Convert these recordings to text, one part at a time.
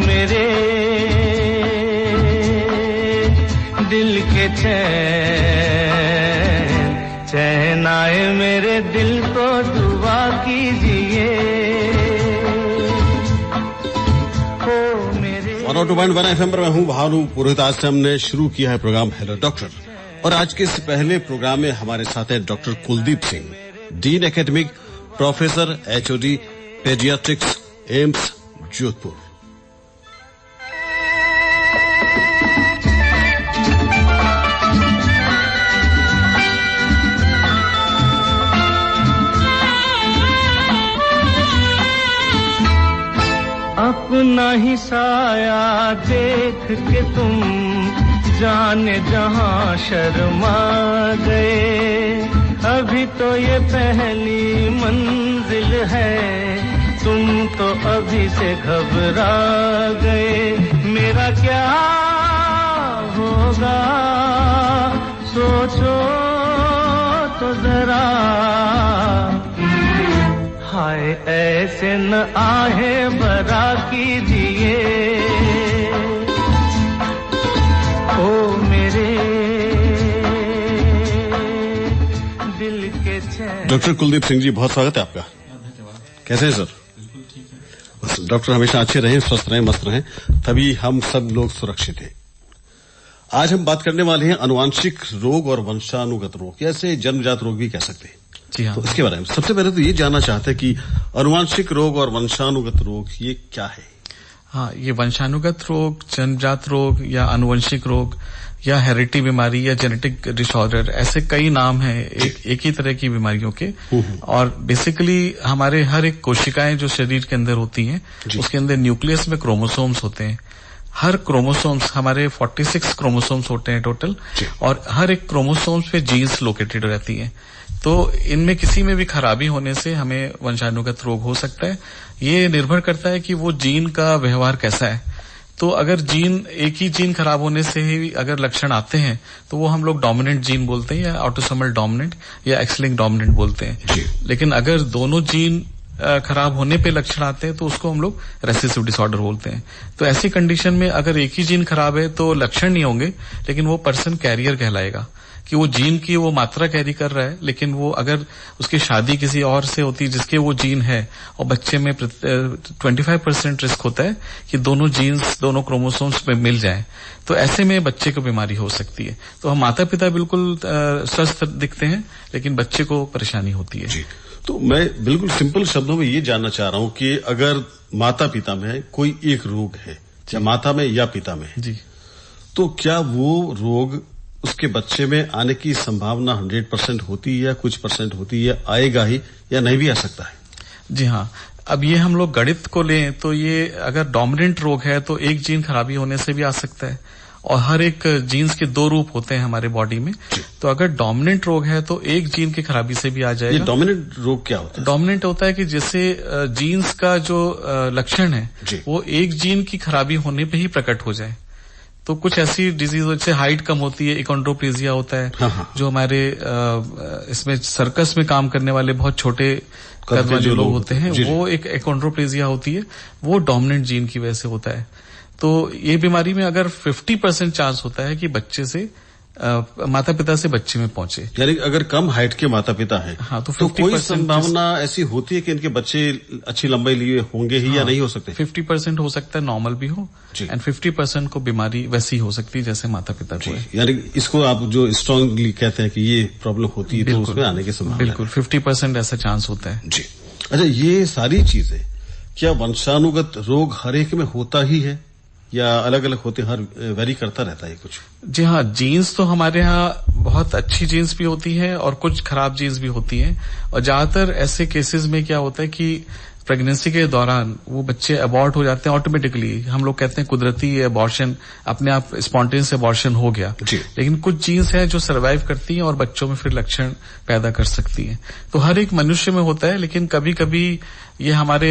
मेरे दिल के चैन आए मेरे दिल को दुआ कीजिए। 102.1 FM पर मैं हूं भानु पुरोहित। आज से हमने शुरू किया है प्रोग्राम हेलो डॉक्टर, और आज के इस पहले प्रोग्राम में हमारे साथ है doctor Kuldeep Singh, dean academic, professor HOD paediatrics, AIIMS Jodhpur. अपना ही साया देख के तुम जाने जहां शर्मा गए। अभी तो ये पहली मंजिल है, तुम तो अभी से घबरा गए। मेरा क्या होगा सोचो तो जरा, हाय ऐसे न आहे बरा कीजिए। ओ मेरे दिल के चैन। डॉक्टर कुलदीप सिंह जी, बहुत स्वागत है आपका। कैसे हैं सर? बिल्कुल ठीक है। बस डॉक्टर हमेशा अच्छे रहें, स्वस्थ रहें, मस्त रहें, तभी हम सब लोग सुरक्षित हैं। आज हम बात करने वाले हैं अनुवांशिक रोग और वंशानुगत रोग, जैसे जन्मजात रोग भी कह सकते हैं। जी हाँ। तो इसके बारे में सबसे पहले तो ये जानना चाहते हैं कि अनुवांशिक रोग और वंशानुगत रोग ये क्या है? हाँ, ये वंशानुगत रोग, जन्मजात रोग या अनुवंशिक रोग या हेरिडिटी बीमारी या जेनेटिक डिसऑर्डर, ऐसे कई नाम हैं एक ही तरह की बीमारियों के। और बेसिकली हमारे हर एक कोशिकाएं जो शरीर के अंदर होती हैं, उसके अंदर न्यूक्लियस में क्रोमोसोम्स होते हैं। हर क्रोमोसोम्स, हमारे 46 क्रोमोसोम्स होते हैं टोटल, और हर एक क्रोमोसोम्स पे जीन्स लोकेटेड रहती हैं। तो इनमें किसी में भी खराबी होने से हमें वंशानुगत रोग हो सकता है। ये निर्भर करता है कि वो जीन का व्यवहार कैसा है। तो अगर एक ही जीन खराब होने से ही अगर लक्षण आते हैं तो वो हम लोग डोमिनेंट जीन बोलते हैं, या ऑटोसोमल डोमिनेंट या एक्स-लिंक्ड डोमिनेंट बोलते हैं। लेकिन अगर दोनों जीन खराब होने पे लक्षण आते हैं तो उसको हम लोग रेसेसिव डिसऑर्डर बोलते हैं। तो ऐसी कंडीशन में अगर एक ही जीन खराब है तो लक्षण नहीं होंगे, लेकिन वो पर्सन कैरियर कहलाएगा कि वो जीन की वो मात्रा कैरी कर रहा है। लेकिन वो अगर उसकी शादी किसी और से होती है जिसके वो जीन है, और बच्चे में 25% रिस्क होता है कि दोनों जीन्स, दोनों क्रोमोसोम्स में मिल जाएं, तो ऐसे में बच्चे को बीमारी हो सकती है। तो हम माता पिता बिल्कुल स्वस्थ दिखते हैं, लेकिन बच्चे को परेशानी होती है। जी, तो मैं बिल्कुल सिंपल शब्दों में ये जानना चाह रहा हूं कि अगर माता पिता में कोई एक रोग है, या माता में या पिता में जी, तो क्या वो रोग उसके बच्चे में आने की संभावना 100% होती है या कुछ परसेंट होती है, आएगा ही या नहीं भी आ सकता है? जी हाँ। अब ये हम लोग गणित को लें तो ये अगर डोमिनेंट रोग है तो एक जीन खराबी होने से भी आ सकता है, और हर एक जीन्स के दो रूप होते हैं हमारे बॉडी में। तो अगर डोमिनेंट रोग है तो एक जीन की खराबी से भी आ जाएगा। ये डोमिनेंट रोग क्या होता है? डोमिनेंट होता है कि जैसे जीन्स का जो लक्षण है वो एक जीन की खराबी होने पे ही प्रकट हो जाए। तो कुछ ऐसी डिजीज जैसे हाइट कम होती है, एकोंड्रोप्लेजिया होता है। जो हमारे इसमें सर्कस में काम करने वाले बहुत छोटे कद वाले लोग होते हैं, वो एक एकोंड्रोप्लेजिया होती है, वो डोमिनेंट जीन की वजह से होता है। तो ये बीमारी में अगर 50% चांस होता है कि बच्चे से माता पिता से बच्चे में पहुंचे। यानी अगर कम हाइट के माता पिता हैं, हाँ, तो कोई संभावना ऐसी होती है कि इनके बच्चे अच्छी लंबाई लिए होंगे ही, या नहीं हो सकते? 50% हो सकता है नॉर्मल भी हो, एंड 50% को बीमारी वैसी हो सकती है जैसे माता पिता को है। यानी इसको आप जो स्ट्रांगली कहते हैं कि ये प्रॉब्लम होती है, तो उसमें आने की संभावना बिल्कुल 50% ऐसा चांस होता है। जी, अच्छा, ये सारी चीजें क्या वंशानुगत रोग हर एक में होता ही है या अलग अलग होते, हर वेरी करता रहता है कुछ? जी हाँ, जीन्स तो हमारे यहाँ बहुत अच्छी जीन्स भी होती है और कुछ खराब जीन्स भी होती हैं। और ज्यादातर ऐसे केसेस में क्या होता है कि प्रेगनेंसी के दौरान वो बच्चे अबॉर्ट हो जाते हैं ऑटोमेटिकली। हम लोग कहते हैं कुदरती अबॉर्शन, अपने आप स्पॉन्टेनियस अबॉर्शन हो गया। लेकिन कुछ जीन्स है जो सर्वाइव करती हैं और बच्चों में फिर लक्षण पैदा कर सकती हैं। तो हर एक मनुष्य में होता है, लेकिन कभी कभी ये हमारे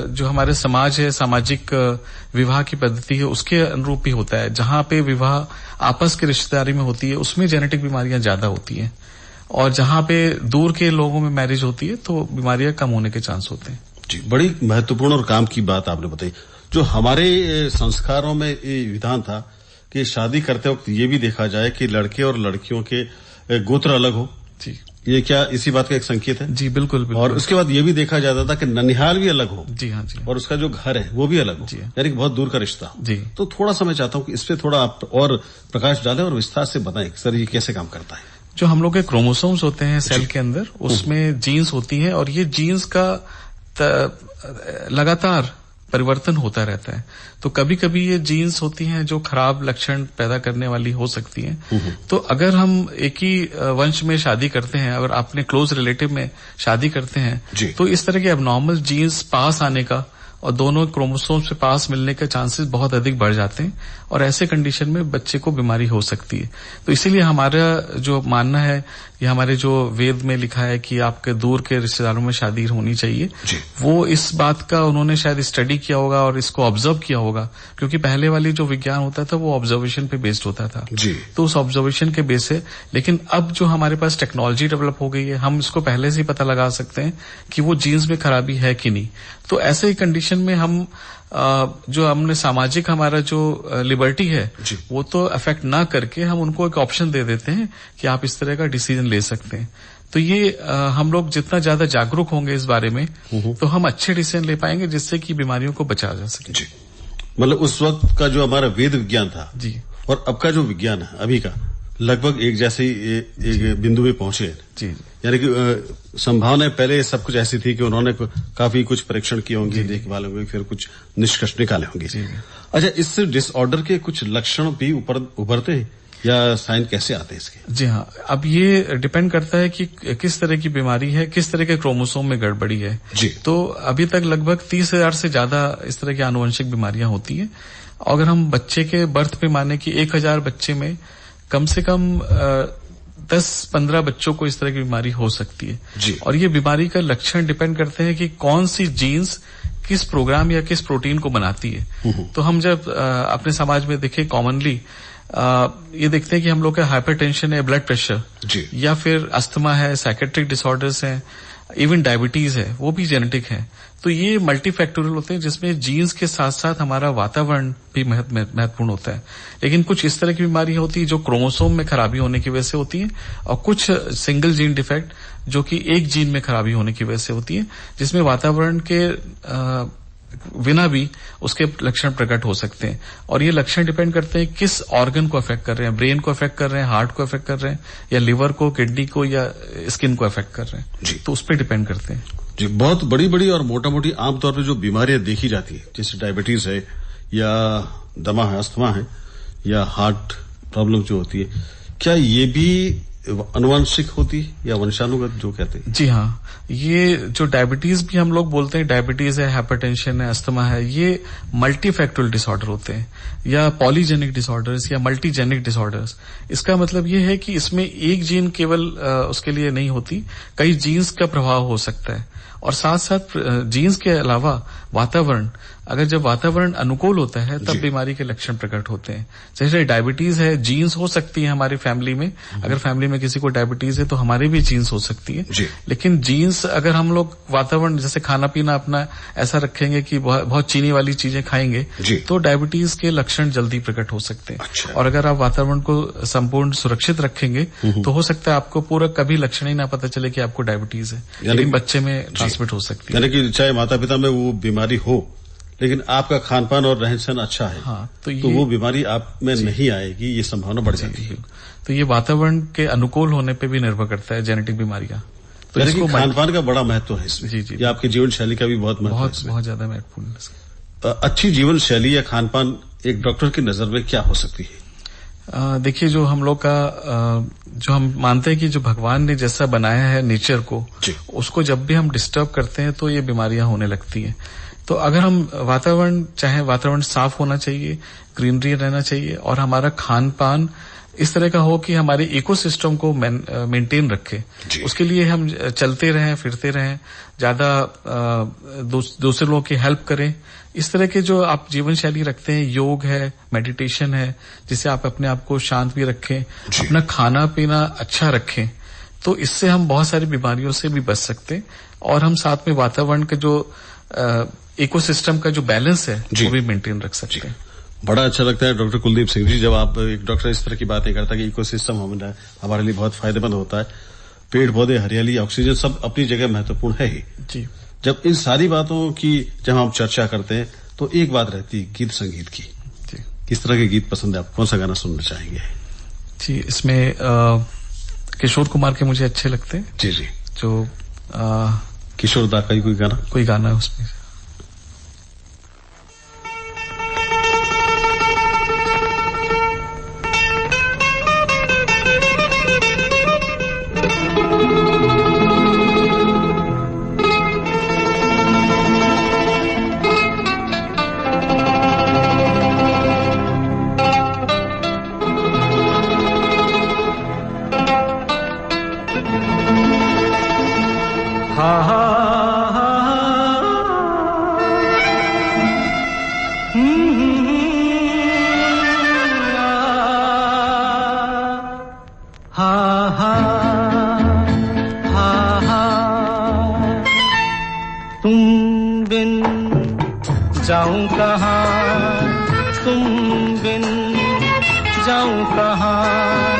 जो हमारे समाज है, सामाजिक विवाह की पद्धति है, उसके अनुरूप भी होता है। जहां पे विवाह आपस की रिश्तेदारी में होती है उसमें जेनेटिक बीमारियां ज्यादा होती हैं, और जहां पे दूर के लोगों में मैरिज होती है तो बीमारियां कम होने के चांस होते हैं। जी, बड़ी महत्वपूर्ण और काम की बात आपने बताई। जो हमारे संस्कारों में ये विधान था कि शादी करते वक्त ये भी देखा जाए कि लड़के और लड़कियों के गोत्र अलग हो जी, ये क्या इसी बात का एक संकेत है? जी बिल्कुल बिल्कुल। और उसके बाद ये भी देखा जाता था कि ननिहाल भी अलग हो। जी हाँ जी। और उसका जो घर है वो भी अलग हो, यानी कि बहुत दूर का रिश्ता हो। जी। तो थोड़ा सा मैं चाहता हूँ कि इस पे थोड़ा आप और प्रकाश डालें और विस्तार से बताएं सर ये कैसे काम करता है। जो हम लोग के क्रोमोसोम्स होते हैं सेल के अंदर, उसमें जीन्स होती हैं और ये जीन्स का लगातार परिवर्तन होता रहता है। तो कभी कभी ये जीन्स होती हैं जो खराब लक्षण पैदा करने वाली हो सकती हैं। तो अगर हम एक ही वंश में शादी करते हैं, अगर अपने क्लोज रिलेटिव में शादी करते हैं, तो इस तरह के एबनॉर्मल जीन्स पास आने का और दोनों क्रोमोसोम्स से पास मिलने के चांसेस बहुत अधिक बढ़ जाते हैं और ऐसे कंडीशन में बच्चे को बीमारी हो सकती है। तो इसीलिए हमारा जो मानना है, ये हमारे जो वेद में लिखा है कि आपके दूर के रिश्तेदारों में शादी होनी चाहिए, वो इस बात का उन्होंने शायद स्टडी किया होगा और इसको ऑब्जर्व किया होगा, क्योंकि पहले वाली जो विज्ञान होता था वो ऑब्जर्वेशन पे बेस्ड होता था। तो उस ऑब्जर्वेशन के बेस है। लेकिन अब जो हमारे पास टेक्नोलॉजी डेवलप हो गई है, हम इसको पहले से ही पता लगा सकते हैं कि वो जीन्स में खराबी है कि नहीं। तो ऐसे ही कंडीशन में हम जो हमने सामाजिक हमारा जो लिबर्टी है वो तो अफेक्ट ना करके हम उनको एक ऑप्शन दे देते हैं कि आप इस तरह का डिसीजन ले सकते हैं। तो ये हम लोग जितना ज्यादा जागरूक होंगे इस बारे में तो हम अच्छे डिसीजन ले पाएंगे जिससे कि बीमारियों को बचाया जा सके। मतलब उस वक्त का जो हमारा वेद विज्ञान था जी और अब का जो विज्ञान है अभी का लगभग एक जैसे ही एक बिंदु में पहुंचे जी। यानी कि संभावनाएं पहले सब कुछ ऐसी थी कि उन्होंने काफी कुछ परीक्षण किए होंगे, देखभाल होंगे, फिर कुछ निष्कर्ष निकाले होंगे। अच्छा, इस डिसऑर्डर के कुछ लक्षण भी उभरते हैं या साइन कैसे आते हैं इसके? जी हाँ, अब ये डिपेंड करता है कि किस तरह की बीमारी है, किस तरह के क्रोमोसोम में गड़बड़ी है। तो अभी तक लगभग 30,000 से ज्यादा इस तरह की आनुवंशिक बीमारियां होती हैं। अगर हम बच्चे के बर्थ पे माने कि 1000 बच्चे में कम से कम 10-15 बच्चों को इस तरह की बीमारी हो सकती है। और ये बीमारी का लक्षण डिपेंड करते हैं कि कौन सी जीन्स किस प्रोग्राम या किस प्रोटीन को बनाती है। तो हम जब अपने समाज में देखें कॉमनली ये देखते हैं कि हम लोग का हाइपरटेंशन है, ब्लड प्रेशर या फिर अस्थमा है, साइकेट्रिक डिसऑर्डर्स हैं, इवन डायबिटीज है, वो भी जेनेटिक है। तो ये मल्टीफैक्टोरियल होते हैं जिसमें जीन्स के साथ साथ हमारा वातावरण भी महत्वपूर्ण होता है। लेकिन कुछ इस तरह की बीमारी होती है जो क्रोमोसोम में खराबी होने की वजह से होती है और कुछ सिंगल जीन डिफेक्ट जो कि एक जीन में खराबी होने की वजह से होती है, जिसमें वातावरण के बिना भी उसके लक्षण प्रकट हो सकते हैं। और ये लक्षण डिपेंड करते हैं किस ऑर्गन को अफेक्ट कर रहे हैं, ब्रेन को अफेक्ट कर रहे हैं, हार्ट को अफेक्ट कर रहे हैं, या लिवर को, किडनी को, या स्किन को अफेक्ट कर रहे हैं। तो उस पर डिपेंड करते हैं जी। बहुत बड़ी बड़ी और मोटा मोटी आमतौर पर जो बीमारियां देखी जाती है, जैसे डायबिटीज है या दमा है, अस्थमा है या हार्ट प्रॉब्लम जो होती है, क्या ये भी अनुवांशिक होती है या वंशानुगत जो कहते हैं? जी हाँ, ये जो डायबिटीज भी हम लोग बोलते हैं, डायबिटीज है, हाइपरटेंशन है, अस्थमा है, ये मल्टीफैक्टोरियल डिसऑर्डर होते हैं या पॉलीजेनिक डिसऑर्डर्स या मल्टीजेनिक डिसऑर्डर्स। इसका मतलब ये है कि इसमें एक जीन केवल उसके लिए नहीं होती, कई जीन्स का प्रभाव हो सकता है। और साथ साथ जीन्स के अलावा वातावरण, अगर जब वातावरण अनुकूल होता है तब बीमारी के लक्षण प्रकट होते हैं। जैसे डायबिटीज है, जीन्स हो सकती है हमारी फैमिली में, अगर फैमिली में किसी को डायबिटीज है तो हमारी भी जीन्स हो सकती है। लेकिन जीन्स अगर हम लोग वातावरण जैसे खाना पीना अपना ऐसा रखेंगे कि बहुत चीनी वाली चीजें खाएंगे तो डायबिटीज के लक्षण जल्दी प्रकट हो सकते हैं। और अगर आप वातावरण को संपूर्ण सुरक्षित रखेंगे तो हो सकता है आपको पूरा कभी लक्षण ही ना पता चले कि आपको डायबिटीज है, लेकिन बच्चे में ट्रांसमिट हो सकती है। यानी कि चाहे माता पिता में वो बीमारी हो लेकिन आपका खान पान और रहन सहन अच्छा है, तो वो बीमारी आप में नहीं आएगी, ये संभावना बढ़ जाती है। तो ये वातावरण के अनुकूल होने पे भी निर्भर करता है जेनेटिक बीमारियां। तो इसको खान पान का बड़ा महत्व है इसमें। जी। ये आपकी जीवन शैली का भी बहुत महत्व है, बहुत ज्यादा महत्वपूर्ण है। अच्छी जीवन शैली या खान पान एक डॉक्टर की नजर में क्या हो सकती है? देखिए, जो हम लोग का जो हम मानते हैं कि जो भगवान ने जैसा बनाया है नेचर को, उसको जब भी हम डिस्टर्ब करते हैं तो ये बीमारियां होने लगती हैं। तो अगर हम चाहे वातावरण साफ होना चाहिए, ग्रीनरी रहना चाहिए और हमारा खान पान इस तरह का हो कि हमारे इकोसिस्टम को मेंटेन रखे, उसके लिए हम चलते रहें, फिरते रहें, ज्यादा दूसरे लोगों की हेल्प करें। इस तरह के जो आप जीवन शैली रखते हैं, योग है, मेडिटेशन है, जिससे आप अपने आप को शांत भी रखें, अपना खाना पीना अच्छा रखें, तो इससे हम बहुत सारी बीमारियों से भी बच सकते हैं। और हम साथ में वातावरण के जो इकोसिस्टम का जो बैलेंस है वो भी मेंटेन रख सकते हैं। बड़ा अच्छा लगता है डॉक्टर कुलदीप सिंह जी, जब आप एक डॉक्टर इस तरह की बातें करता है कि इकोसिस्टम हमारे लिए बहुत फायदेमंद होता है, पेड़ पौधे, हरियाली, ऑक्सीजन सब अपनी जगह महत्वपूर्ण है ही जी। जब इन सारी बातों की जब हम चर्चा करते हैं तो एक बात रहती है गीत संगीत की। किस तरह के गीत पसंद है, आप कौन सा गाना सुनना चाहेंगे? जी, इसमें किशोर कुमार के मुझे अच्छे लगते हैं। जी जी, जो किशोर दा का कोई गाना है उसमें। जाऊं कहाँ, तुम बिन जाऊं कहाँ,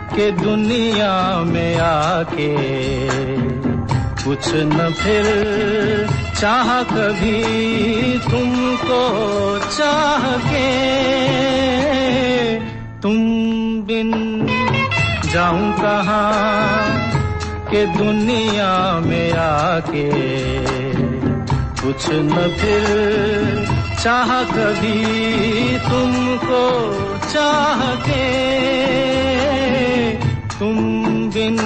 के दुनिया में आके कुछ न फिर चाह कभी तुमको चाह के, तुम बिन जाऊं कहाँ, के दुनिया में आके कुछ न फिर चाह कभी तुमको चाह के, तुम बिन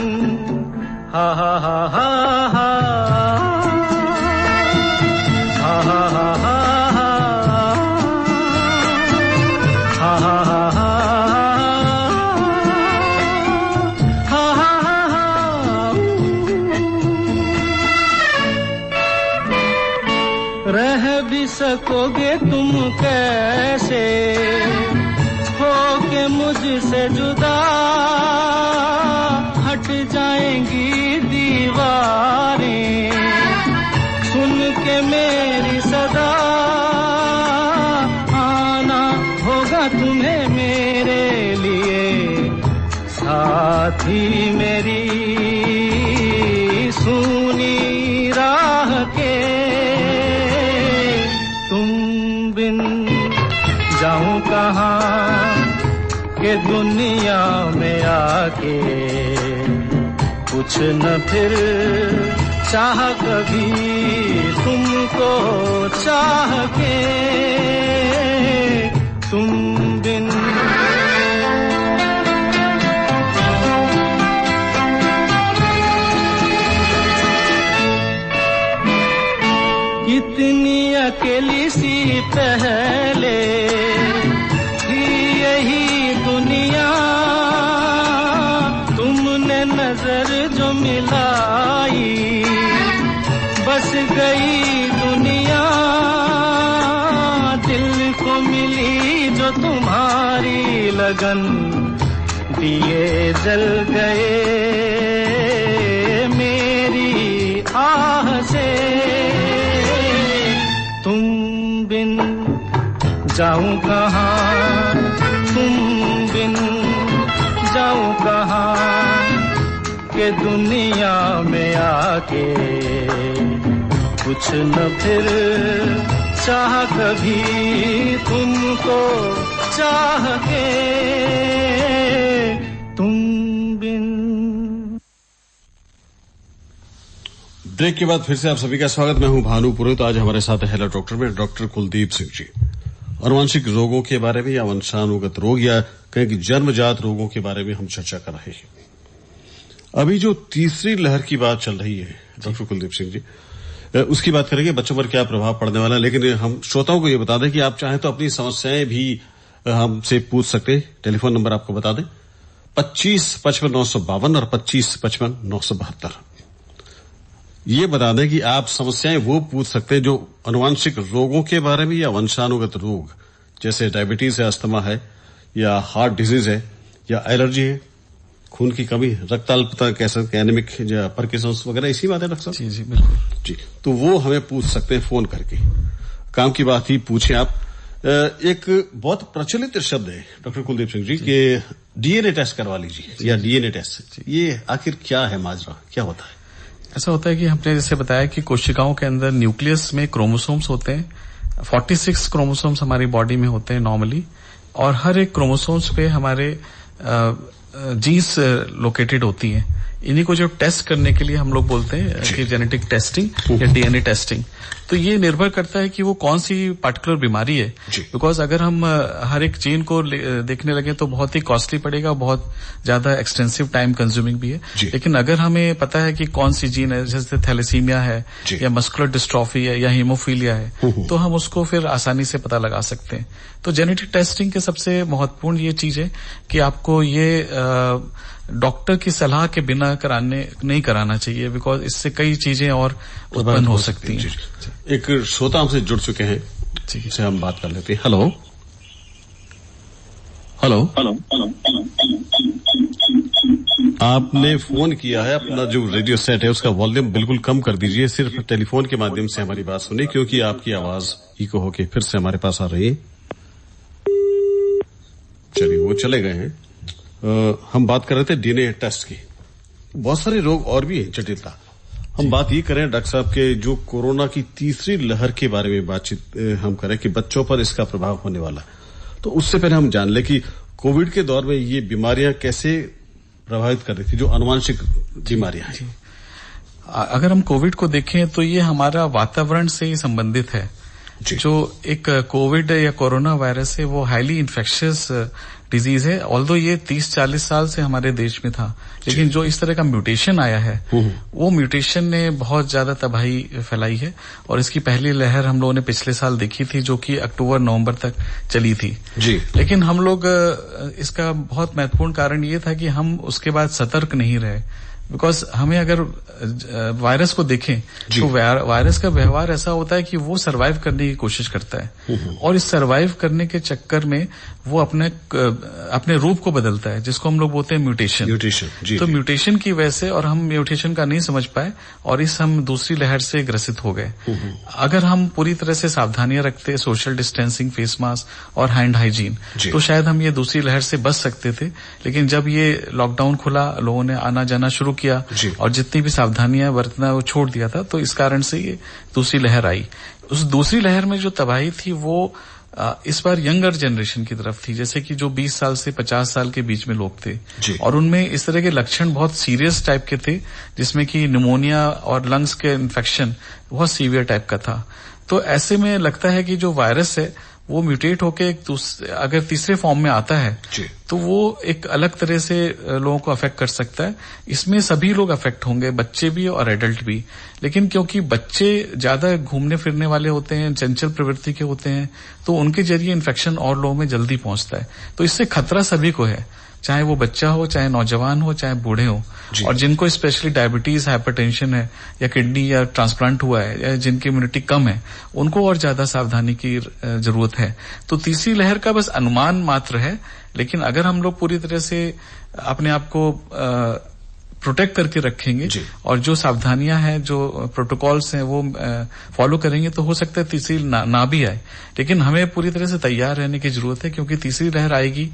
हा हा हा हा हा हा हा हा हा हा हा रह भी सकोगे तुम कैसे हो के मुझसे जुदा, हट जाएंगी दीवारें सुन के मेरी सदा, आना होगा तुम्हें मेरे लिए साथी मेरी सुनी राह के, जाऊं कहाँ के दुनिया में आके कुछ न फिर चाह कभी तुमको चाह के, तुम बिन कितनी अकेली सी पहले यही दुनिया, तुमने नजर जो मिलाई बस गई दुनिया, दिल को मिली जो तुम्हारी लगन, दिए जल गए मेरी आह से, तुम बिन जाऊं कहाँ, तुम बिन जाऊं कहाँ, के दुनिया में आके कुछ न फिर चाह कभी तुमको चाह के, तुम बिन। ब्रेक के बाद फिर से आप सभी का स्वागत। मैं हूं भानु पुरोहित। आज हमारे साथ है हेलो डॉक्टर में डॉक्टर कुलदीप सिंह जी। अनुवांशिक रोगों के बारे में या वंशानुगत रोग या कहें कि जन्मजात रोगों के बारे में हम चर्चा कर रहे हैं। अभी जो तीसरी लहर की बात चल रही है डॉक्टर कुलदीप सिंह जी, उसकी बात करेंगे, बच्चों पर क्या प्रभाव पड़ने वाला है। लेकिन हम श्रोताओं को ये बता दें कि आप चाहें तो अपनी समस्याएं भी हमसे पूछ सकते। टेलीफोन नंबर आपको बता दें 2555-952 और 2555-972। ये बता दें कि आप समस्याएं वो पूछ सकते हैं जो अनुवांशिक रोगों के बारे में या वंशानुगत रोग, जैसे डायबिटीज है, अस्थमा है या हार्ट डिजीज है या एलर्जी है खून की कमी, रक्त अल्पता कह सकते हैं, एनीमिक पार्किंसंस वगैरह, इसी बात है डॉक्टर साहब? जी बिल्कुल जी। तो वो हमें पूछ सकते हैं फोन करके, काम की बात ही पूछे आप। एक बहुत प्रचलित शब्द है डॉक्टर कुलदीप सिंह जी कि डीएनए टेस्ट करवा लीजिए या डीएनए टेस्ट, ये आखिर क्या है माजरा, क्या होता है? ऐसा होता है कि हमने जैसे बताया कि कोशिकाओं के अंदर न्यूक्लियस में क्रोमोसोम्स होते हैं, 46 क्रोमोसोम्स हमारी बॉडी में होते हैं नॉर्मली, और हर एक क्रोमोसोम्स पे हमारे जीन्स लोकेटेड होती हैं। इन्हीं को जो टेस्ट करने के लिए हम लोग बोलते हैं कि जेनेटिक टेस्टिंग या डीएनए टेस्टिंग। तो ये निर्भर करता है कि वो कौन सी पार्टिकुलर बीमारी है, बिकॉज अगर हम हर एक जीन को देखने लगे तो बहुत ही कॉस्टली पड़ेगा, बहुत ज्यादा एक्सटेंसिव टाइम कंज्यूमिंग भी है। लेकिन अगर हमें पता है कि कौन सी जीन है, जैसे थैलेसीमिया है या मस्कुलर डिस्ट्रॉफी है या हीमोफीलिया है, तो हम उसको फिर आसानी से पता लगा सकते हैं। तो जेनेटिक टेस्टिंग के सबसे महत्वपूर्ण ये चीज है कि आपको ये डॉक्टर की सलाह के बिना नहीं कराना चाहिए, बिकॉज इससे कई चीजें और उत्पन्न हो सकती हैं। एक श्रोता हमसे जुड़ चुके हैं, जिससे हम बात कर लेते हैं। हेलो हेलो हेलो, आपने फोन किया है, अपना जो रेडियो सेट है उसका वॉल्यूम बिल्कुल कम कर दीजिए, सिर्फ टेलीफोन के माध्यम से हमारी बात सुनिए, क्योंकि आपकी आवाज इको होके फिर से हमारे पास आ रही है। चलिए, वो चले गए हैं। हम बात कर रहे थे डीएनए टेस्ट की। बहुत सारे रोग और भी हैं, जटिलता। हम बात ये करें डॉक्टर साहब के जो कोरोना की तीसरी लहर के बारे में बातचीत हम करें कि बच्चों पर इसका प्रभाव होने वाला, तो उससे पहले हम जान लें कि कोविड के दौर में ये बीमारियां कैसे प्रभावित कर रही थी, जो आनुवांशिक बीमारियां हैं। अगर हम कोविड को देखें तो ये हमारा वातावरण से ही संबंधित है। जो एक कोविड या कोरोना वायरस है वो हाईली इन्फेक्शियस डिजीज है। ऑल्दो ये 30-40 साल से हमारे देश में था, लेकिन जो इस तरह का म्यूटेशन आया है वो म्यूटेशन ने बहुत ज्यादा तबाही फैलाई है। और इसकी पहली लहर हम लोगों ने पिछले साल देखी थी, जो कि अक्टूबर-नवंबर तक चली थी जी। लेकिन हम लोग इसका बहुत महत्वपूर्ण कारण ये था कि हम उसके बाद सतर्क नहीं रहे, बिकॉज हमें अगर वायरस को देखें तो वायरस का व्यवहार ऐसा होता है कि वो सरवाइव करने की कोशिश करता है, और इस सरवाइव करने के चक्कर में वो अपने रूप को बदलता है, जिसको हम लोग बोलते हैं म्यूटेशन। तो म्यूटेशन की वजह से, और हम म्यूटेशन का नहीं समझ पाए और हम दूसरी लहर से ग्रसित हो गए। अगर हम पूरी तरह से सावधानियां रखते, सोशल डिस्टेंसिंग, फेस मास्क और हैंड हाइजीन, तो शायद हम ये दूसरी लहर से बच सकते थे। लेकिन जब ये लॉकडाउन खुला, लोगों ने आना जाना शुरू किया और जितनी भी सावधानियां बरतना वो छोड़ दिया था, तो इस कारण से ये दूसरी लहर आई। उस दूसरी लहर में जो तबाही थी वो इस बार यंगर जनरेशन की तरफ थी, जैसे कि जो 20 साल से 50 साल के बीच में लोग थे, और उनमें इस तरह के लक्षण बहुत सीरियस टाइप के थे, जिसमें कि निमोनिया और लंग्स के इन्फेक्शन बहुत सीवियर टाइप का था। तो ऐसे में लगता है कि जो वायरस है वो म्यूटेट होके अगर तीसरे फॉर्म में आता है तो वो एक अलग तरह से लोगों को अफेक्ट कर सकता है। इसमें सभी लोग अफेक्ट होंगे, बच्चे भी और एडल्ट भी। लेकिन क्योंकि बच्चे ज्यादा घूमने फिरने वाले होते हैं, चंचल प्रवृत्ति के होते हैं, तो उनके जरिए इन्फेक्शन और लोगों में जल्दी पहुंचता है। तो इससे खतरा सभी को है, चाहे वो बच्चा हो, चाहे नौजवान हो, चाहे बूढ़े हो, और जिनको स्पेशली डायबिटीज, हाइपरटेंशन है, या किडनी या ट्रांसप्लांट हुआ है, या जिनकी इम्यूनिटी कम है, उनको और ज्यादा सावधानी की जरूरत है। तो तीसरी लहर का बस अनुमान मात्र है, लेकिन अगर हम लोग पूरी तरह से अपने आप को प्रोटेक्ट करके रखेंगे और जो सावधानियां हैं, जो प्रोटोकॉल्स हैं, वो फॉलो करेंगे, तो हो सकता है तीसरी ना भी आए। लेकिन हमें पूरी तरह से तैयार रहने की जरूरत है, क्योंकि तीसरी लहर आएगी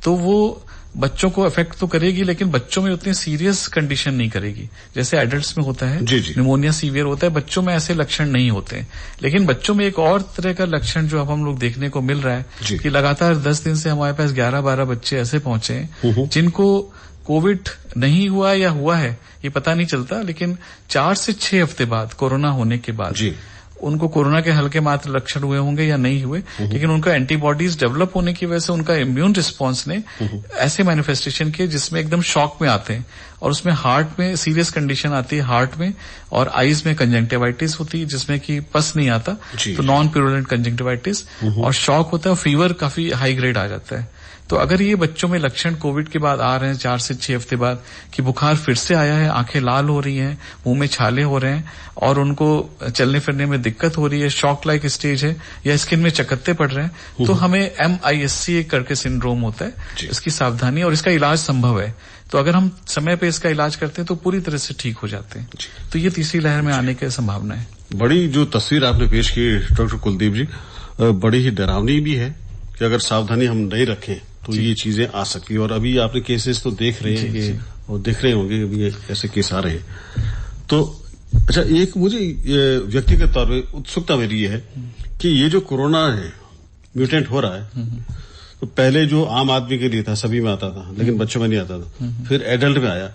तो वो बच्चों को अफेक्ट तो करेगी, लेकिन बच्चों में उतनी सीरियस कंडीशन नहीं करेगी जैसे एडल्ट्स में होता है। निमोनिया सीवियर होता है, बच्चों में ऐसे लक्षण नहीं होते। लेकिन बच्चों में एक और तरह का लक्षण जो अब हम लोग देखने को मिल रहा है कि लगातार 10 दिन से हमारे पास 11-12 बच्चे ऐसे पहुंचे हैं जिनको कोविड नहीं हुआ या हुआ है ये पता नहीं चलता, लेकिन 4 से 6 हफ्ते बाद कोरोना होने के बाद उनको कोरोना के हल्के मात्र लक्षण हुए होंगे या नहीं हुए, लेकिन उनका एंटीबॉडीज डेवलप होने की वजह से उनका इम्यून रिस्पांस ने ऐसे मैनिफेस्टेशन किए जिसमें एकदम शॉक में आते हैं, और उसमें हार्ट में सीरियस कंडीशन आती है, हार्ट में, और आईज में कंजंक्टिवाइटिस होती है जिसमें कि पस नहीं आता, तो नॉन प्यूरुलेंट कंजंक्टिवाइटिस, और शॉक होता है, फीवर काफी हाई ग्रेड आ जाता है। तो अगर ये बच्चों में लक्षण कोविड के बाद आ रहे हैं 4 से 6 हफ्ते बाद कि बुखार फिर से आया है, आंखें लाल हो रही हैं, मुंह में छाले हो रहे हैं और उनको चलने फिरने में दिक्कत हो रही है, शॉक लाइक स्टेज है या स्किन में चकत्ते पड़ रहे हैं, तो हमें MIS-C करके सिंड्रोम होता है, इसकी सावधानी और इसका इलाज संभव है। तो अगर हम समय पे इसका इलाज करते हैं तो पूरी तरह से ठीक हो जाते हैं। तो ये तीसरी लहर में आने की संभावना है। बड़ी जो तस्वीर आपने पेश की डॉक्टर कुलदीप जी, बड़ी ही डरावनी भी है कि अगर सावधानी हम नहीं रखें तो ये चीजें आ सकती है। और अभी आपने केसेस तो देख रहे हैं कि और देख रहे होंगे अभी ऐसे केस आ रहे हैं। तो अच्छा, एक मुझे व्यक्तिगत तौर पर उत्सुकता मेरी ये है कि ये जो कोरोना है म्यूटेंट हो रहा है, तो पहले जो आम आदमी के लिए था सभी में आता था, लेकिन बच्चों में नहीं आता था, फिर एडल्ट में आया,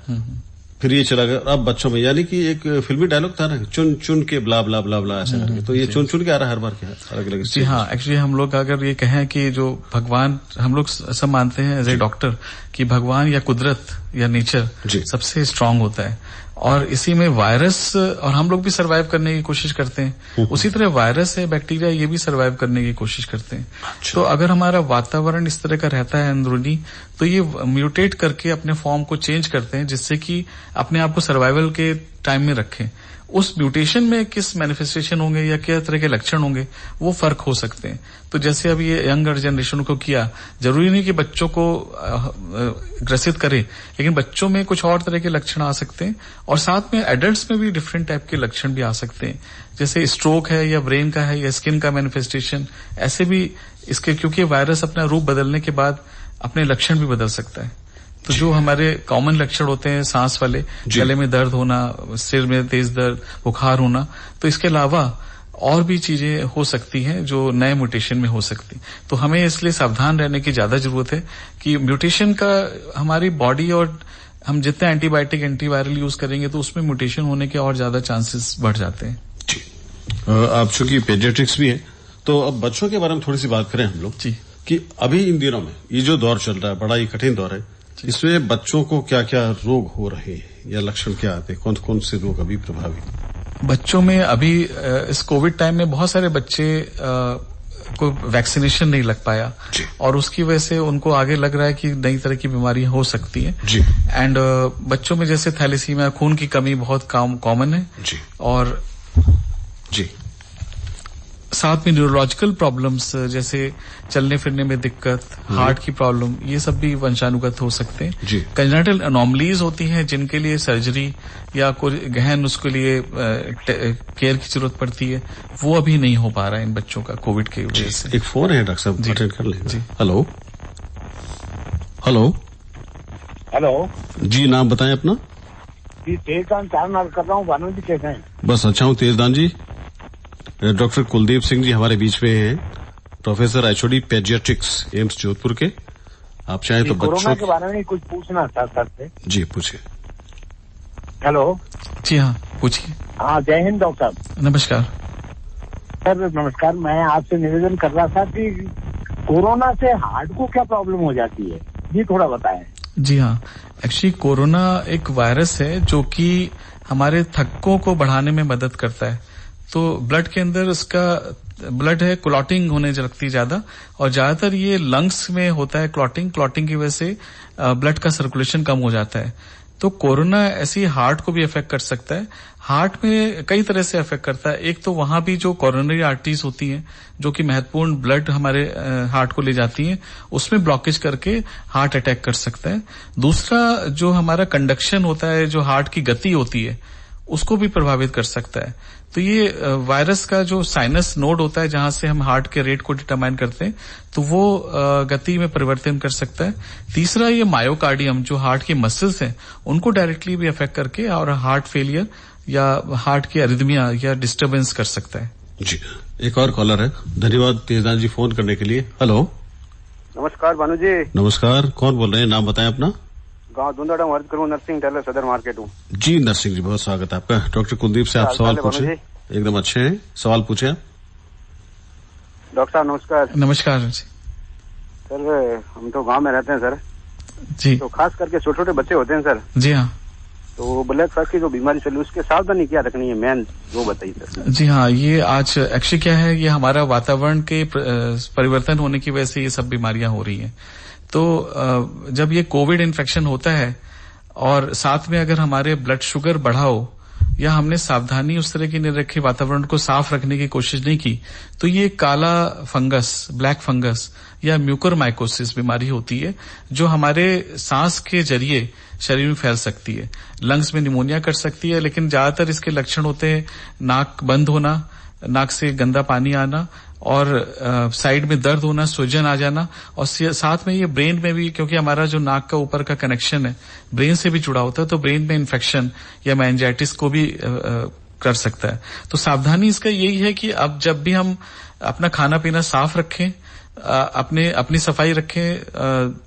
फिर ये चला गया, अब बच्चों में, यानी कि एक फिल्मी डायलॉग था ना, चुन चुन के ब्ला ब्ला ब्ला ब्ला ऐसा करके, तो ये चुन चुन के आ रहा है हर बार क्या अलग अलग। जी हाँ, एक्चुअली हम लोग अगर ये कहें कि जो भगवान, हम लोग सब मानते हैं एज ए डॉक्टर कि भगवान या कुदरत या नेचर सबसे स्ट्रांग होता है और इसी में वायरस, और हम लोग भी सर्वाइव करने की कोशिश करते हैं, उसी तरह वायरस है, बैक्टीरिया, ये भी सर्वाइव करने की कोशिश करते हैं। तो अगर हमारा वातावरण इस तरह का रहता है अंदरूनी, तो ये म्यूटेट करके अपने फॉर्म को चेंज करते हैं जिससे कि अपने आप को सर्वाइवल के टाइम में रखें। उस म्यूटेशन में किस मैनिफेस्टेशन होंगे या क्या तरह के लक्षण होंगे वो फर्क हो सकते हैं। तो जैसे अभी ये यंगर जनरेशन को किया, जरूरी नहीं कि बच्चों को ग्रसित करे, लेकिन बच्चों में कुछ और तरह के लक्षण आ सकते हैं और साथ में एडल्ट्स में भी डिफरेंट टाइप के लक्षण भी आ सकते हैं, जैसे स्ट्रोक है या ब्रेन का है या स्किन का मैनिफेस्टेशन, ऐसे भी इसके, क्योंकि वायरस अपना रूप बदलने के बाद अपने लक्षण भी बदल सकता है। तो जो हमारे कॉमन लक्षण होते हैं सांस वाले, गले में दर्द होना, सिर में तेज दर्द, बुखार होना, तो इसके अलावा और भी चीजें हो सकती हैं जो नए म्यूटेशन में हो सकती। तो हमें इसलिए सावधान रहने की ज्यादा जरूरत है कि म्यूटेशन का हमारी बॉडी, और हम जितना एंटीबायोटिक एंटीवायरल यूज करेंगे तो उसमें म्यूटेशन होने के और ज्यादा चांसेस बढ़ जाते हैं। जी, आप चूंकि पेडियाट्रिक्स भी है तो अब बच्चों के बारे में थोड़ी सी बात करें हम लोग कि अभी इन दिनों में ये जो दौर चल रहा है, बड़ा ही कठिन दौर है, इसमें बच्चों को क्या क्या रोग हो रहे हैं या लक्षण क्या आते हैं, कौन कौन से रोग अभी प्रभावित? बच्चों में अभी इस कोविड टाइम में बहुत सारे बच्चे को वैक्सीनेशन नहीं लग पाया और उसकी वजह से उनको आगे लग रहा है कि नई तरह की बीमारियां हो सकती हैं। एंड बच्चों में जैसे थैलेसीमिया, खून की कमी बहुत कॉमन है और साथ में न्यूरोलॉजिकल प्रॉब्लम्स जैसे चलने फिरने में दिक्कत, हार्ट की प्रॉब्लम, ये सब भी वंशानुगत हो सकते हैं। कंजेनिटल एनोमलीज होती हैं जिनके लिए सर्जरी या कोई गहन उसके लिए केयर की जरूरत पड़ती है, वो अभी नहीं हो पा रहा है इन बच्चों का कोविड की वजह से। एक फोन है डॉक्टर साहब, अटेंड कर लेंगे। हेलो हेलो हेलो जी, नाम बताएं अपना। जी, तेजदान चारनाल कर रहा हूँ। भानु जी कैसे हैं? बस अच्छा हूँ तेजदान जी। डॉक्टर कुलदीप सिंह जी हमारे बीच में हैं, professor HOD paediatrics AIIMS Jodhpur के। आप चाहें तो बच्चों कोरोना के बारे में कुछ पूछना था सर से। जी पूछिए। हेलो जी हाँ पूछिए। हाँ, जय हिंद डॉक्टर साहब। नमस्कार सर। नमस्कार। मैं आपसे निवेदन कर रहा था कि कोरोना से हार्ट को क्या प्रॉब्लम हो जाती है, ये थोड़ा बताएं। जी हाँ, एक्चुअली कोरोना एक वायरस है जो कि हमारे थक्कों को बढ़ाने में मदद करता है। तो ब्लड के अंदर उसका ब्लड है, क्लॉटिंग होने लगती ज्यादा, और ज्यादातर ये लंग्स में होता है क्लॉटिंग की वजह से ब्लड का सर्कुलेशन कम हो जाता है। तो कोरोना ऐसी हार्ट को भी अफेक्ट कर सकता है। हार्ट में कई तरह से अफेक्ट करता है। एक तो वहां भी जो कोरोनरी आर्टरीज होती हैं जो कि महत्वपूर्ण ब्लड हमारे हार्ट को ले जाती हैं, उसमें ब्लॉकेज करके हार्ट अटैक कर सकता है। दूसरा जो हमारा कंडक्शन होता है, जो हार्ट की गति होती है, उसको भी प्रभावित कर सकता है। तो ये वायरस का जो साइनस नोड होता है जहां से हम हार्ट के रेट को डिटरमाइन करते हैं, तो वो गति में परिवर्तन कर सकता है। तीसरा ये मायोकार्डियम, जो हार्ट के मसल्स हैं, उनको डायरेक्टली भी अफेक्ट करके और हार्ट फेलियर या हार्ट की अरिथमिया या डिस्टर्बेंस कर सकता है। जी, एक और कॉलर है। धन्यवाद तेजदान जी फोन करने के लिए। हेलो नमस्कार भानु जी। नमस्कार, कौन बोल रहे हैं, नाम बताएं अपना। गांव दुंदाड़ा वर्द करूँ, नरसिंह टेलर सदर मार्केट हूँ। जी नरसिंह जी, बहुत स्वागत है आपका। डॉक्टर कुलदीप से आप सवाल पूछे। एकदम अच्छे हैं, सवाल पूछे। डॉक्टर साहब नमस्कार। नमस्कार सर, हम तो गांव में रहते हैं सर जी। तो खास करके छोटे छोटे बच्चे होते हैं सर। जी हाँ। तो ब्लड प्रेशर की जो बीमारी चली, उसके सावधानी क्या रखनी है, मेन वो बताइए सर। जी हाँ, ये आज एक्चुअली क्या है, ये हमारा वातावरण के परिवर्तन होने की वजह से ये सब बीमारियां हो रही हैं। तो जब ये कोविड इन्फेक्शन होता है और साथ में अगर हमारे ब्लड शुगर बढ़ा हो या हमने सावधानी उस तरह की नहीं रखी, वातावरण को साफ रखने की कोशिश नहीं की, तो ये काला फंगस, ब्लैक फंगस या म्यूकोरमाइकोसिस बीमारी होती है जो हमारे सांस के जरिए शरीर में फैल सकती है, लंग्स में निमोनिया कर सकती है। लेकिन ज्यादातर इसके लक्षण होते हैं नाक बंद होना, नाक से गंदा पानी आना और साइड में दर्द होना, सूजन आ जाना, और साथ में ये ब्रेन में भी, क्योंकि हमारा जो नाक का ऊपर का कनेक्शन है ब्रेन से भी जुड़ा होता है, तो ब्रेन में इन्फेक्शन या मेनिंजाइटिस को भी कर सकता है। तो सावधानी इसका यही है कि अब जब भी हम अपना खाना पीना साफ रखें, अपनी सफाई रखें,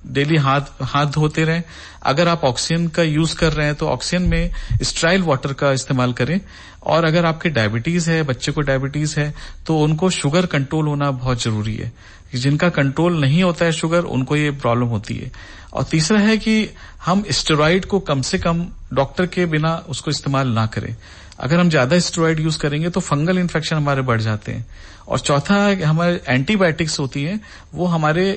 डेली हाथ धोते रहें। अगर आप ऑक्सीजन का यूज कर रहे हैं तो ऑक्सीजन में स्टेराइल वाटर का इस्तेमाल करें। और अगर आपके डायबिटीज है, बच्चे को डायबिटीज है, तो उनको शुगर कंट्रोल होना बहुत जरूरी है। जिनका कंट्रोल नहीं होता है शुगर, उनको ये प्रॉब्लम होती है। और तीसरा है कि हम स्टेरॉइड को कम से कम डॉक्टर के बिना उसको इस्तेमाल ना करें। अगर हम ज्यादा स्टेरॉइड यूज करेंगे तो फंगल इन्फेक्शन हमारे बढ़ जाते हैं। और चौथा हमारे एंटीबायोटिक्स होती हैं, वो हमारे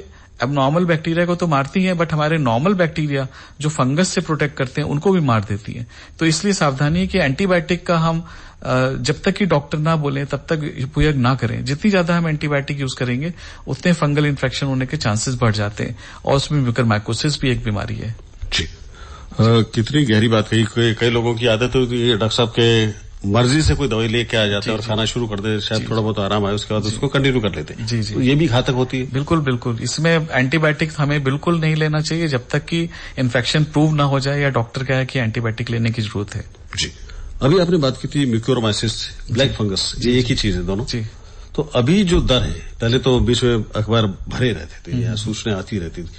एबनॉर्मल बैक्टीरिया को तो मारती हैं, बट हमारे नॉर्मल बैक्टीरिया जो फंगस से प्रोटेक्ट करते हैं उनको भी मार देती हैं। तो इसलिए सावधानी है कि एंटीबायोटिक का हम जब तक कि डॉक्टर ना बोले तब तक उपयोग ना करें। जितनी ज्यादा हम एंटीबायोटिक यूज करेंगे उतने फंगल इन्फेक्शन होने के चांसेस बढ़ जाते हैं। और उसमें म्यूकोरमाइकोसिस भी एक बीमारी है। जी, कितनी गहरी बात कही। कई लोगों की आदत होती है डॉक्टर साहब के मर्जी से कोई दवाई लेके आ जाता है और खाना शुरू कर दे, शायद थोड़ा बहुत आराम आए, उसके बाद उसको कंटिन्यू कर लेते हैं। तो ये भी घातक होती है। बिल्कुल बिल्कुल। इसमें एंटीबायोटिक हमें बिल्कुल नहीं लेना चाहिए जब तक कि इन्फेक्शन प्रूव ना हो जाए या डॉक्टर कहे कि एंटीबायोटिक लेने की जरूरत है। जी, अभी आपने बात की थी म्यूकोरमाइसिस, ब्लैक फंगस, ये एक ही चीज है दोनों। जी, तो अभी जो दर है, पहले तो बीच में अखबार भरे रहते थे या सूचनाएं आती रहती थी,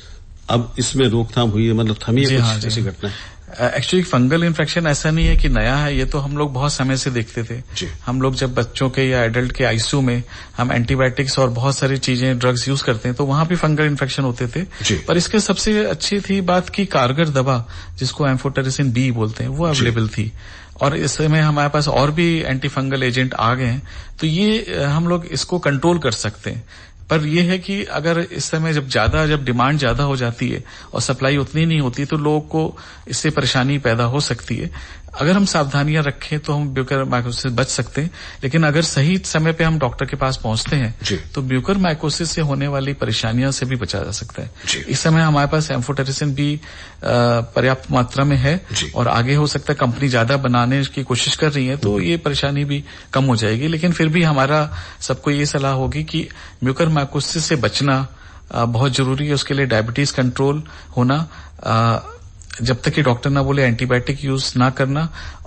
अब इसमें रोकथाम हुई है, मतलब थमी है कुछ ऐसी घटना है? एक्चुअली फंगल इन्फेक्शन ऐसा नहीं है कि नया है, ये तो हम लोग बहुत समय से देखते थे। हम लोग जब बच्चों के या एडल्ट के आईसीयू में हम एंटीबायोटिक्स और बहुत सारी चीजें, ड्रग्स यूज करते हैं, तो वहां भी फंगल इन्फेक्शन होते थे। पर इसके सबसे अच्छी थी बात की कारगर दवा, जिसको एम्फोटेरिसिन बी बोलते हैं, वो अवेलेबल थी। और इस समय हमारे पास और भी एंटी फंगल एजेंट आ गए हैं, तो ये हम लोग इसको कंट्रोल कर सकते हैं। पर यह है कि अगर इस समय जब डिमांड ज्यादा हो जाती है और सप्लाई उतनी नहीं होती, तो लोगों को इससे परेशानी पैदा हो सकती है। अगर हम सावधानियां रखें तो हम म्यूकोरमाइकोसिस से बच सकते हैं। लेकिन अगर सही समय पे हम डॉक्टर के पास पहुंचते हैं तो म्यूकोरमाइकोसिस से होने वाली परेशानियों से भी बचा जा सकता है। इस समय हमारे पास एम्फोटेरिसिन भी पर्याप्त मात्रा में है और आगे हो सकता है कंपनी ज्यादा बनाने की कोशिश कर रही है, तो ये परेशानी भी कम हो जाएगी। लेकिन फिर भी हमारा सबको ये सलाह होगी कि म्यूकोरमाइकोसिस से बचना बहुत जरूरी है। उसके लिए डायबिटीज कंट्रोल होना, जब तक कि डॉक्टर ना बोले एंटीबायोटिक यूज ना करना,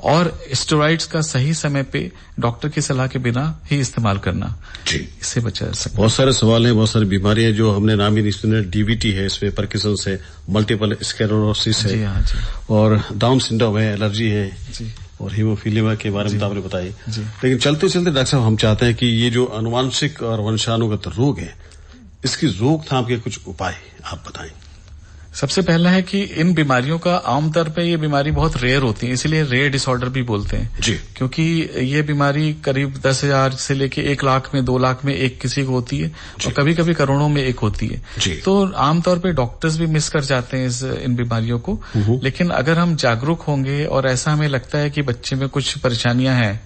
और स्टेरॉइड्स का सही समय पे डॉक्टर की सलाह के बिना ही इस्तेमाल करना, इससे बचा जा सकता है। बहुत सारे सवाल हैं, बहुत सारी बीमारियां जो हमने नाम ही नहीं सुने। डीबीटी है, इसमें पार्किंसंस है, मल्टीपल स्क्लेरोसिस है, और डाउन सिंड्रोम है, एलर्जी है, और हीमोफीलिया के बारे में तो आपने बताई। लेकिन चलते चलते डॉक्टर साहब हम चाहते हैं कि ये जो अनुवांशिक और वंशानुगत रोग है, इसकी रोकथाम के कुछ उपाय आप बताएं। सबसे पहला है कि इन बीमारियों का आमतौर पे ये बीमारी बहुत रेयर होती है, इसीलिए रेयर डिसऑर्डर भी बोलते हैं जी। क्योंकि ये बीमारी करीब 10,000 से लेके 1 लाख में, 2 लाख में एक किसी को होती है, और कभी कभी करोड़ों में एक होती है। तो आमतौर पे डॉक्टर्स भी मिस कर जाते हैं इन बीमारियों को। लेकिन अगर हम जागरूक होंगे और ऐसा हमें लगता है कि बच्चे में कुछ परेशानियां हैं,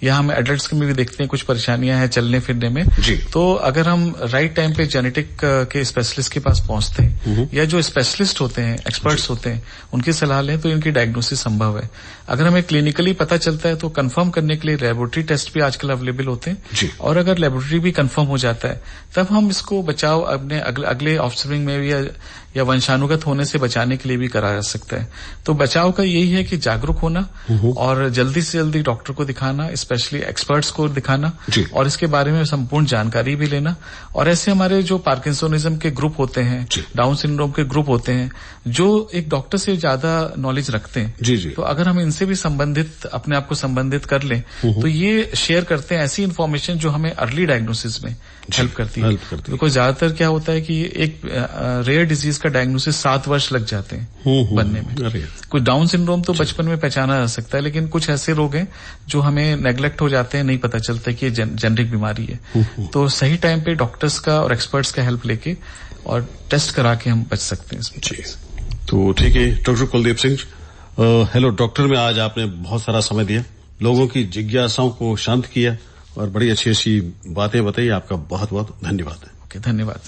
या हम एडल्ट्स में भी देखते हैं कुछ परेशानियां हैं चलने फिरने में, तो अगर हम राइट टाइम पे जेनेटिक के स्पेशलिस्ट के पास पहुंचते हैं, या जो स्पेशलिस्ट होते हैं, एक्सपर्ट्स होते हैं, उनकी सलाह लें, तो इनकी डायग्नोसिस संभव है। अगर हमें क्लिनिकली पता चलता है तो कंफर्म करने के लिए लेबोरेटरी टेस्ट भी आजकल अवेलेबल होते हैं, और अगर लेबोरेटरी भी कंफर्म हो जाता है तब हम इसको बचाव अपने अगले ऑफस्प्रिंग में भी या वंशानुगत होने से बचाने के लिए भी करा जा सकता है। तो बचाव का यही है कि जागरूक होना और जल्दी से जल्दी डॉक्टर को दिखाना, स्पेशली एक्सपर्ट्स को दिखाना, और इसके बारे में संपूर्ण जानकारी भी लेना। और ऐसे हमारे जो पार्किंसोनिज्म के ग्रुप होते हैं, डाउन सिंड्रोम के ग्रुप होते हैं, जो एक डॉक्टर से ज्यादा नॉलेज रखते हैं, तो अगर हम इनसे भी अपने आप को संबंधित कर लें, तो ये शेयर करते हैं ऐसी इन्फॉर्मेशन जो हमें अर्ली डायग्नोसिस में हेल्प करती है। बिकॉज ज्यादातर क्या होता है कि एक रेयर डिजीज का डायग्नोसिस 7 वर्ष लग जाते हैं बनने में। कुछ डाउन सिंड्रोम तो बचपन में पहचाना जा सकता है, लेकिन कुछ ऐसे रोग हैं जो हमें नेग्लेक्ट हो जाते हैं, नहीं पता चलता कि ये जेनेटिक बीमारी है। तो सही टाइम पे डॉक्टर्स का और एक्सपर्ट्स का हेल्प लेके और टेस्ट करा के हम बच सकते हैं इसमें। जी, तो ठीक है doctor Kuldeep Singh, hello doctor में आज आपने बहुत सारा समय दिया, लोगों की जिज्ञासाओं को शांत किया और बड़ी अच्छी अच्छी बातें बताई। आपका बहुत बहुत धन्यवाद। ओके, धन्यवाद।